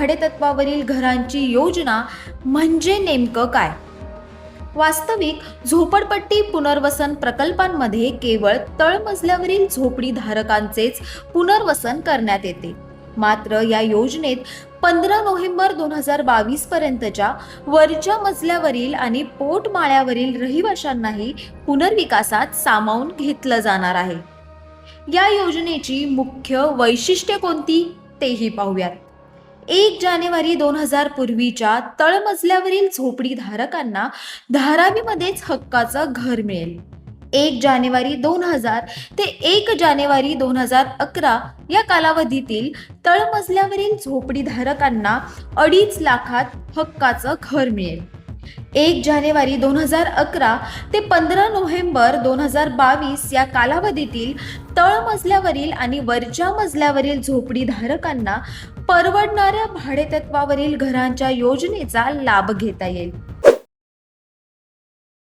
भाडेतत्वावरील घरांची योजना म्हणजे नेमकं काय? वास्तविक झोपडपट्टी पुनर्वसन प्रकल्पांमध्ये केवळ तळमजल्यावरील झोपडी धारकांचेच पुनर्वसन करण्यात येते. मात्र या योजनेत 15 नोव्हेंबर 2022 पर्यंतच्या वरच्या मजल्यावरील आणि पोटमाळ्यावरील रहिवाशांनाही पुनर्विकासात सामावून घेतलं जाणार आहे. या योजनेची मुख्य वैशिष्ट्ये कोणती तेही पाहूयात. 1 जानेवारी 2000 पूर्वीच्या तळमजल्यावरील झोपडी धारकांना धारावीमध्येच हक्काचं घर मिळेल. 1 जानेवारी 2000 ते 1 जानेवारी 2011 या कालावधीतील तळमजल्यावरील झोपडी धारकांना 2.5 लाखात हक्काचं घर मिळेल. 1 जानेवारी 2011 ते 15 नोव्हेंबर 2022 या कालावधीतील तळमजल्यावरील आणि वरच्या मजल्यावरील झोपडी धारकांना परवडणाऱ्या भाडेतत्वावरील घरांच्या योजनेचा लाभ घेता येईल.